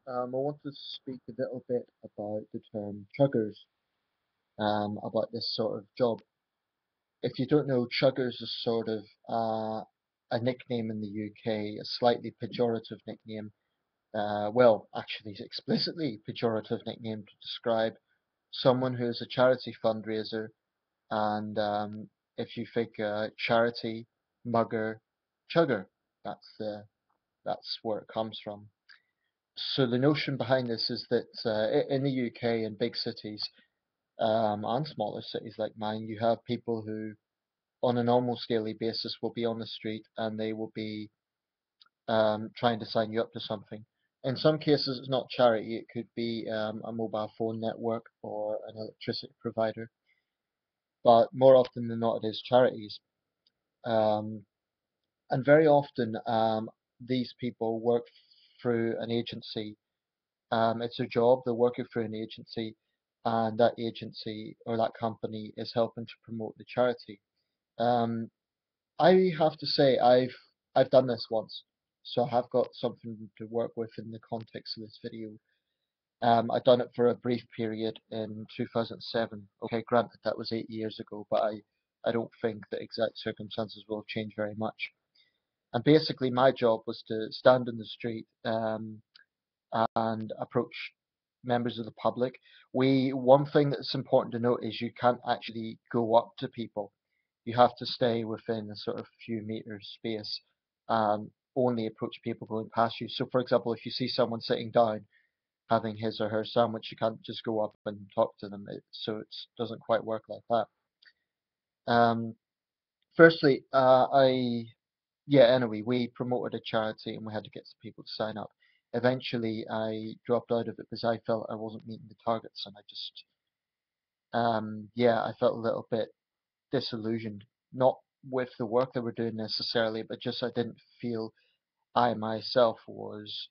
I want to speak a little bit about the term chuggers, about this sort of job. If you don't know, chuggers is sort of a nickname in the UK, a slightly pejorative nickname. Well, actually, explicitly pejorative nickname to describe someone who is a charity fundraiser. And if you think charity, mugger, chugger, that's that's where it comes from. So the notion behind this is that in the UK in big cities and smaller cities like mine, you have people who, on an almost daily basis, will be on the street and they will be trying to sign you up to something. In some cases, it's not charity; it could be a mobile phone network or an electricity provider. But more often than not, it is charities. Um, and very often, these people work through an agency. It's a job, they're working through an agency, and that agency or that company is helping to promote the charity. Um, I have to say I've done this once, so I have got something to work with in the context of this video. I've done it for a brief period in 2007. Okay, granted that was 8 years ago, but I don't think the exact circumstances will change very much. And basically, my job was to stand in the street and approach members of the public. One thing that's important to note is you can't actually go up to people. You have to stay within a sort of few meters space and only approach people going past you. So, for example, if you see someone sitting down having his or her sandwich, you can't just go up and talk to them. So it doesn't quite work like that. Um, Firstly, yeah, anyway, we promoted a charity and we had to get some people to sign up. Eventually, I dropped out of it because I felt I wasn't meeting the targets, and I just, yeah, I felt a little bit disillusioned. Not with the work that we're doing necessarily, but just I didn't feel I myself was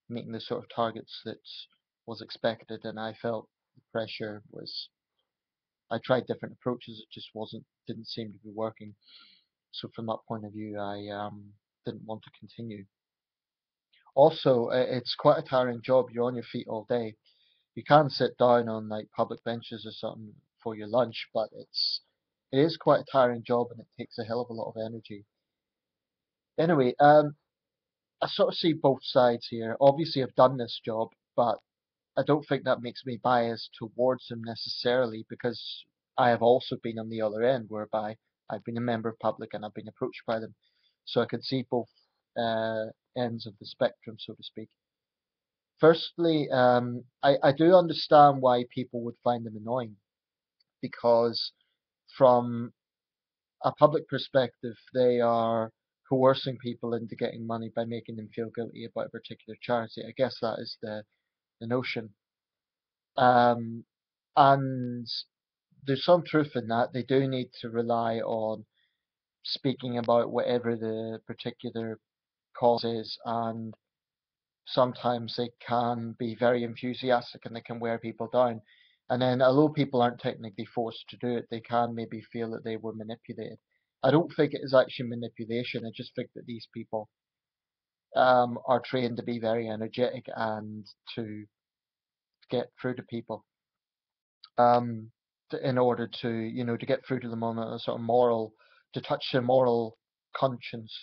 meeting the sort of targets that was expected, and I felt the pressure was. I tried different approaches, it just didn't seem to be working. So from that point of view, I didn't want to continue. Also, it's quite a tiring job. You're on your feet all day. You can sit down on like public benches or something for your lunch, but it is quite a tiring job and it takes a hell of a lot of energy. Anyway, I sort of see both sides here. Obviously, I've done this job, but I don't think that makes me biased towards them necessarily because I have also been on the other end, whereby I've been a member of public and I've been approached by them. So I can see both uh, ends of the spectrum, so to speak. Firstly, I do understand why people would find them annoying because, from a public perspective, they are coercing people into getting money by making them feel guilty about a particular charity. I guess that is the notion. Um, and there's some truth in that. They do need to rely on speaking about whatever the particular cause is, and sometimes they can be very enthusiastic and they can wear people down. And then, although people aren't technically forced to do it, they can maybe feel that they were manipulated. I don't think it is actually manipulation. I just think that these people are trained to be very energetic and to get through to people. Um, in order to, to get through to them on a sort of moral, to touch their moral conscience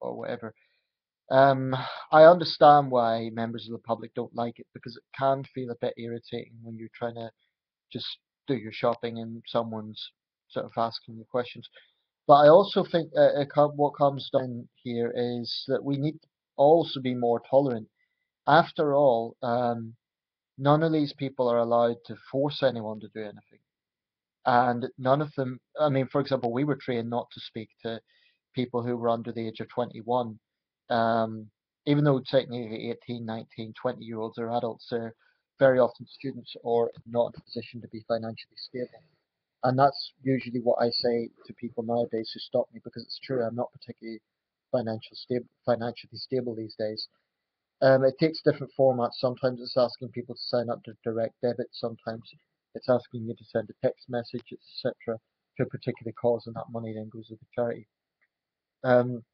or whatever. Um, I understand why members of the public don't like it because it can feel a bit irritating when you're trying to just do your shopping and someone's sort of asking you questions. But I also think what comes down here is that we need to also be more tolerant. After all, none of these people are allowed to force anyone to do anything. And none of them, I mean, for example, we were trained not to speak to people who were under the age of 21. Um, Even though technically 18, 19, 20 year olds are adults, they're very often students or not in a position to be financially stable. And that's usually what I say to people nowadays who stop me because it's true, I'm not particularly financially stable these days. It takes different formats. Sometimes it's asking people to sign up to direct debit. Sometimes it's asking you to send a text message, etc., to a particular cause, and that money then goes to the charity. Um,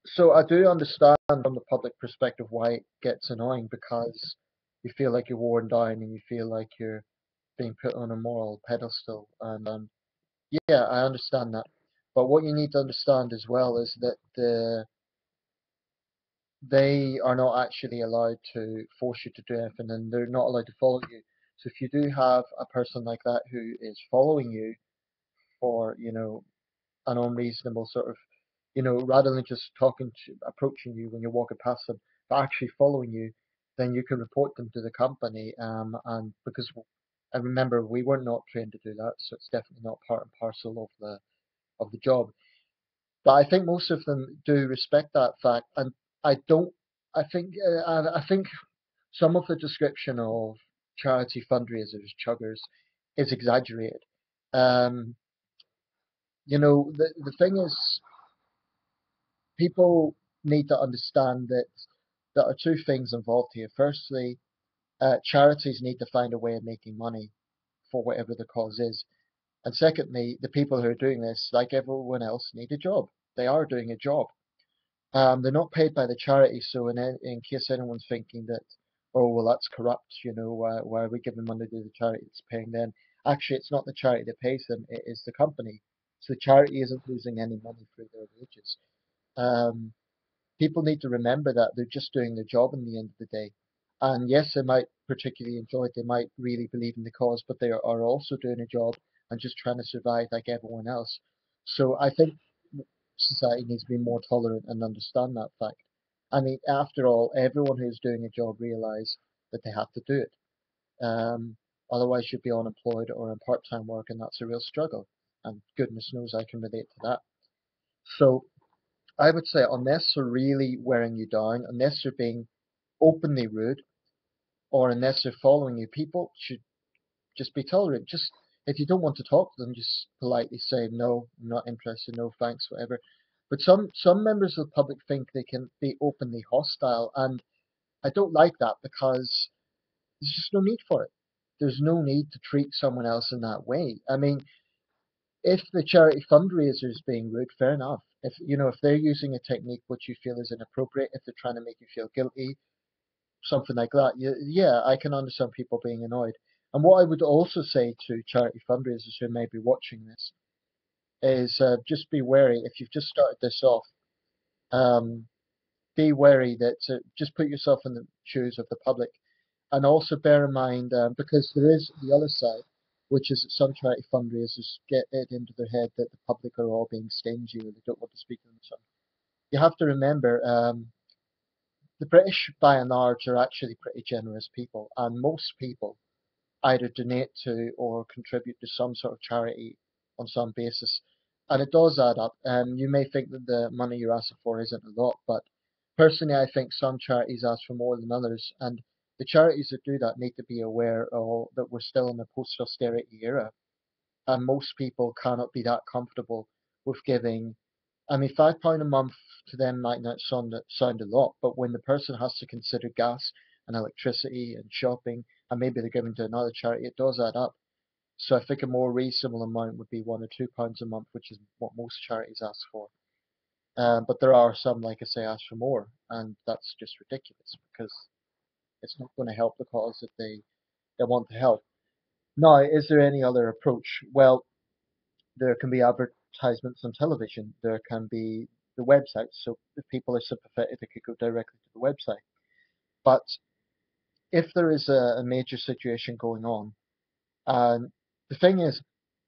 So I do understand from the public perspective why it gets annoying because you feel like you're worn down and you feel like you're being put on a moral pedestal. And yeah, I understand that. But what you need to understand as well is that they are not actually allowed to force you to do anything, and they're not allowed to follow you. So if you do have a person like that who is following you for, an unreasonable sort of, rather than just approaching you when you're walking past them, but actually following you, then you can report them to the company. And because, and remember, we were not trained to do that, so it's definitely not part and parcel of the job. But I think most of them do respect that fact, and I don't. I think some of the description of charity fundraisers, chuggers, is exaggerated. Um, the thing is, people need to understand that there are two things involved here. Firstly, charities need to find a way of making money for whatever the cause is. And secondly, the people who are doing this, like everyone else, need a job. They are doing a job. They're not paid by the charity, so in case anyone's thinking that, oh, well, that's corrupt, why are we giving money to the charity that's paying them? Actually, it's not the charity that pays them, it is the company. So the charity isn't losing any money through their wages. Um, People need to remember that they're just doing their job in the end of the day. And yes, they might particularly enjoy it, they might really believe in the cause, but they are also doing a job and just trying to survive like everyone else. So I think society needs to be more tolerant and understand that fact. I mean, after all, everyone who's doing a job realize that they have to do it. Otherwise, you'd be unemployed or in part-time work, and that's a real struggle. And goodness knows I can relate to that. So I would say unless they're really wearing you down, unless they're being openly rude, or unless they're following you, people should just be tolerant. Just if you don't want to talk to them, just politely say no, I'm not interested, no thanks, whatever. But some members of the public think they can be openly hostile, and I don't like that because there's just no need for it. There's no need to treat someone else in that way. I mean, if the charity fundraiser is being rude, fair enough. If they're using a technique which you feel is inappropriate, if they're trying to make you feel guilty, something like that, yeah, I can understand people being annoyed. And what I would also say to charity fundraisers who may be watching this is just be wary if you've just started this off. Um, be wary that just put yourself in the shoes of the public, and also bear in mind because there is the other side, which is that some charity fundraisers get it into their head that the public are all being stingy or they don't want to speak to them. You have to remember the British, by and large, are actually pretty generous people, and most people either donate to or contribute to some sort of charity on some basis. And it does add up. You may think that the money you're asking for isn't a lot, but personally, I think some charities ask for more than others. And the charities that do that need to be aware that we're still in a post austerity era. And most people cannot be that comfortable with giving. I mean, £5 a month to them might not sound a lot, but when the person has to consider gas and electricity and shopping, and maybe they're giving to another charity, it does add up. So I think a more reasonable amount would be £1 or £2 a month, which is what most charities ask for. But there are some, like I say, ask for more, and that's just ridiculous because it's not going to help the cause that they want to help. Now, is there any other approach? Well, there can be advertisements on television. There can be the website. So if people are sympathetic, they could go directly to the website. But if there is a major situation going on, and the thing is,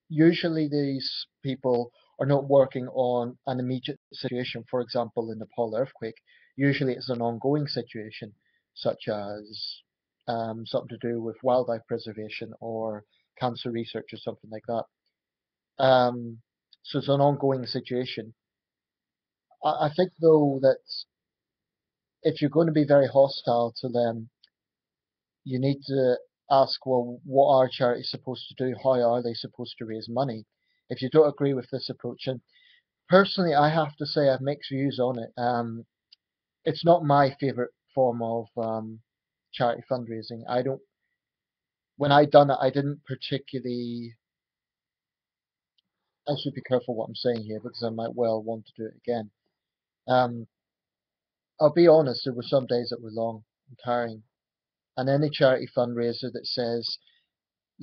usually these people are not working on an immediate situation. For example, the Nepal earthquake, usually it's an ongoing situation, such as something to do with wildlife preservation or cancer research or something like that. Um, so it's an ongoing situation. I think though that if you're going to be very hostile to them, you need to ask, well, what are charities supposed to do? How are they supposed to raise money? If you don't agree with this approach, and personally, I have to say I have mixed views on it. It's not my favorite form of charity fundraising. I don't. When I done it, I didn't particularly. I should be careful what I'm saying here because I might well want to do it again. I'll be honest, there were some days that were long and tiring. And any charity fundraiser that says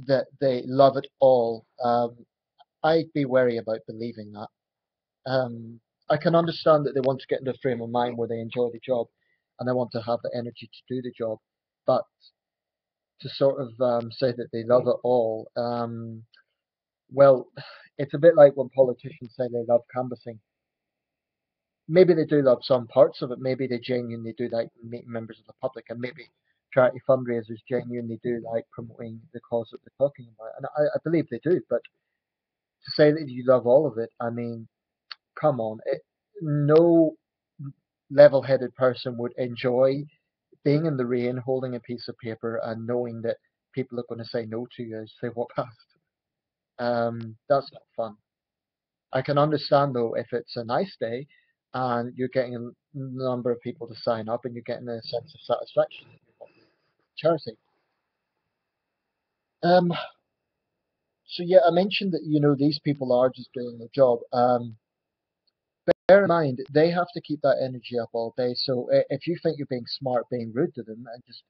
that they love it all, I'd be wary about believing that. Um, I can understand that they want to get into a frame of mind where they enjoy the job and they want to have the energy to do the job. But to sort of say that they love it all, well, it's a bit like when politicians say they love canvassing. Maybe they do love some parts of it. Maybe they genuinely do like meeting members of the public, and maybe charity fundraisers genuinely do like promoting the cause that they're talking about. And I believe they do. But to say that you love all of it, I mean, come on. No level-headed person would enjoy being in the rain, holding a piece of paper, and knowing that people are going to say no to you as they walk past. That's not fun. I can understand though if it's a nice day and you're getting a number of people to sign up and you're getting a sense of satisfaction that you're helping charity. Um, so yeah, I mentioned that these people are just doing their job. Bear in mind they have to keep that energy up all day. So if you think you're being smart, being rude to them, and just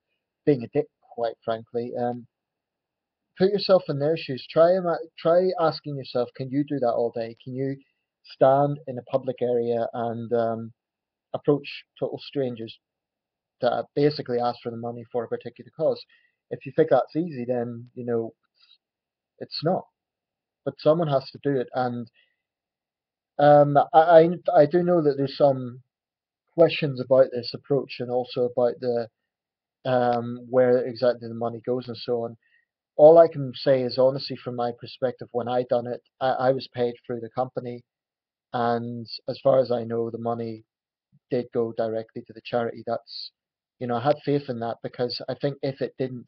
being a dick, quite frankly, put yourself in their shoes. Try asking yourself, can you do that all day? Can you stand in a public area and approach total strangers that basically ask for the money for a particular cause? If you think that's easy, then it's not. But someone has to do it, and I do know that there's some questions about this approach and also about the where exactly the money goes and so on. All I can say is honestly, from my perspective, when I done it, I was paid through the company, and as far as I know, the money did go directly to the charity. I had faith in that because I think if it didn't,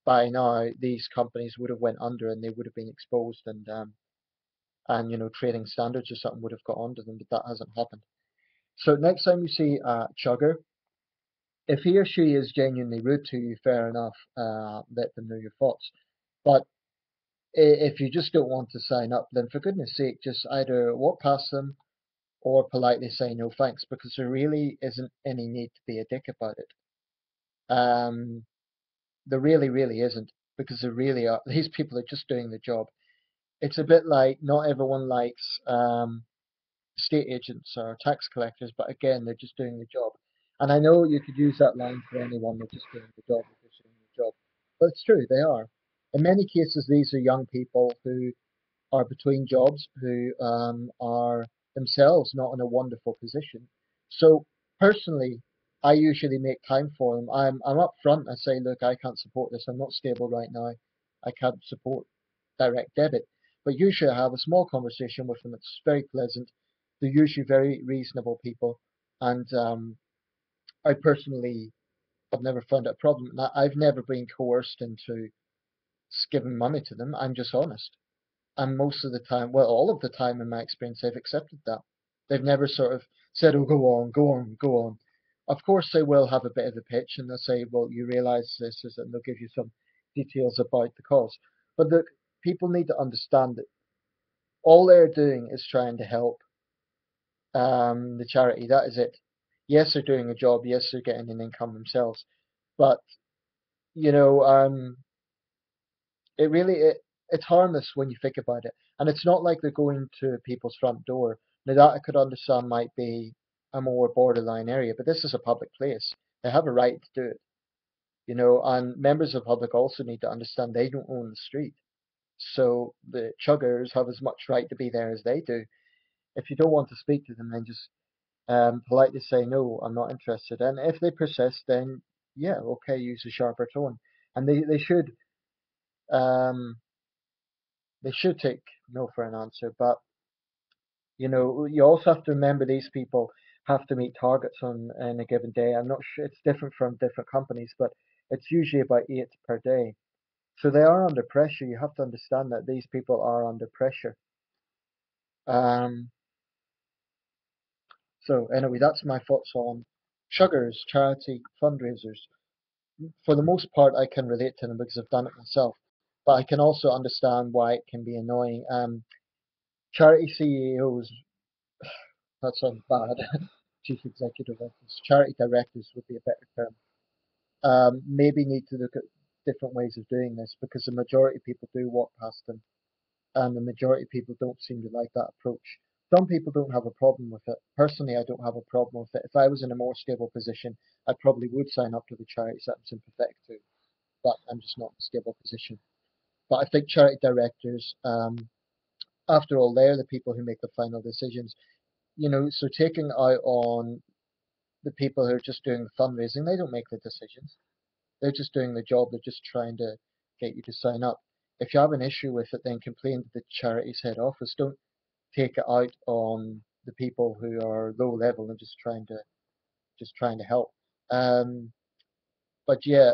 by now these companies would have went under and they would have been exposed and trading standards or something would have got onto them, but that hasn't happened. So next time you see a chugger, if he or she is genuinely rude to you, fair enough, let them know your thoughts. But if you just don't want to sign up, then for goodness sake, just either walk past them or politely say no thanks, because there really isn't any need to be a dick about it. Um, there really, really isn't, because there really are. These people are just doing the job. It's a bit like not everyone likes estate agents or tax collectors, but again, they're just doing the job. And I know you could use that line for anyone, they're just doing the job, they're just doing the job. But it's true, they are. In many cases, these are young people who are between jobs, who are themselves not in a wonderful position. So personally, I usually make time for them. I'm up front. I say, look, I can't support this. I'm not stable right now. I can't support direct debit. But usually I have a small conversation with them. It's very pleasant. They're usually very reasonable people, and I personally have never found it a problem. Now, I've never been coerced into giving money to them. I'm just honest. And most of the time, well, all of the time in my experience, they've accepted that. They've never sort of said, oh, go on, go on, go on. Of course, they will have a bit of a pitch and they'll say, well, you realize this is, and they'll give you some details about the cause. But the people need to understand that all they're doing is trying to help the charity. That is it. Yes, they're doing a job. Yes, they're getting an income themselves. But, you know, it really it's harmless when you think about it, and it's not like they're going to people's front door. Now that I could understand might be a more borderline area, but this is a public place. They have a right to do it, and members of the public also need to understand they don't own the street. So the chuggers have as much right to be there as they do. If you don't want to speak to them, then just politely say no, I'm not interested. And if they persist, then yeah, okay, use a sharper tone. And um, they should take no for an answer, but you also have to remember these people have to meet targets on in a given day. I'm not sure it's different from different companies, but it's usually about 8 per day. So they are under pressure. You have to understand that these people are under pressure. Um, so anyway, that's my thoughts on Chuggers charity fundraisers. For the most part, I can relate to them because I've done it myself, but I can also understand why it can be annoying. Charity CEOs, that sounds bad. chief executive office. Charity directors would be a better term. Maybe need to look at different ways of doing this because the majority of people do walk past them, and the majority of people don't seem to like that approach. Some people don't have a problem with it. Personally, I don't have a problem with it. If I was in a more stable position, I probably would sign up to the charities that I'm sympathetic to, but I'm just not in a stable position. But I think charity directors, after all, they're the people who make the final decisions. So taking out on the people who are just doing the fundraising, they don't make the decisions. They're just doing the job. They're just trying to get you to sign up. If you have an issue with it, then complain to the charity's head office. Don't take it out on the people who are low level and just trying to help. Um, but yeah,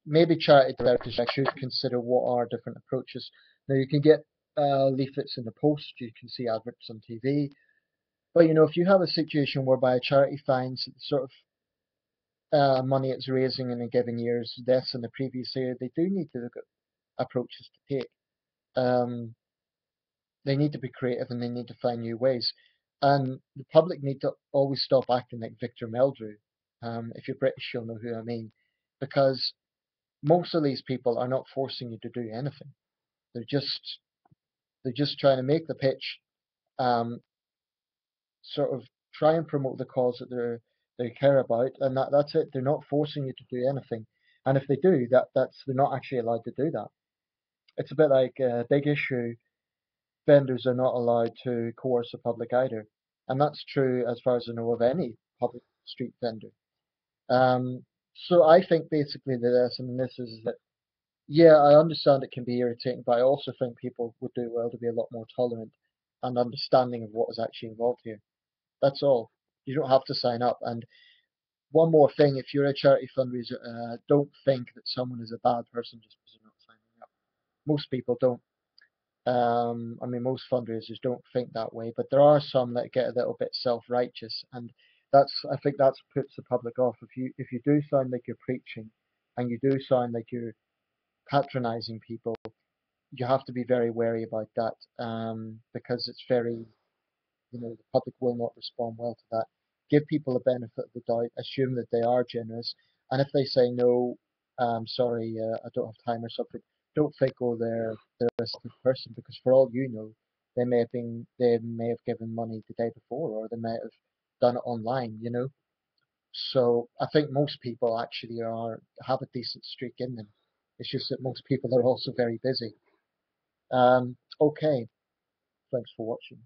maybe charity directors should consider what are different approaches. Now you can get leaflets in the post. You can see adverts on TV. But if you have a situation whereby a charity finds that the sort of money it's raising in a given year is less than the previous year, they do need to look at approaches to take. Um, they need to be creative and they need to find new ways. And the public need to always stop acting like Victor Meldrew. If you're British, you'll know who I mean, because most of these people are not forcing you to do anything. They're just they're just trying to make the pitch, um, sort of try and promote the cause that they care about, and that's it. They're not forcing you to do anything. And if they do, they're not actually allowed to do that. It's a bit like a big issue. Vendors are not allowed to coerce the public either, and that's true as far as I know of any public street vendor. Um, so I think basically this is that yeah, I understand it can be irritating, but I also think people would do well to be a lot more tolerant and understanding of what is actually involved here. That's all. You don't have to sign up. And one more thing, if you're a charity fundraiser, don't think that someone is a bad person just because they're not signing up. Most people don't. I mean, most fundraisers don't think that way, but there are some that get a little bit self-righteous, and I think that's puts the public off. If you do sound like you're preaching, and you do sound like you're patronizing people, you have to be very wary about that, because it's very, the public will not respond well to that. Give people a benefit of the doubt, assume that they are generous, and if they say no, sorry, I don't have time or something, don't think, oh, they're a stupid person, because for all you know, they may have given money the day before, or they may have done it online. So I think most people actually have a decent streak in them. It's just that most people are also very busy. Okay, thanks for watching.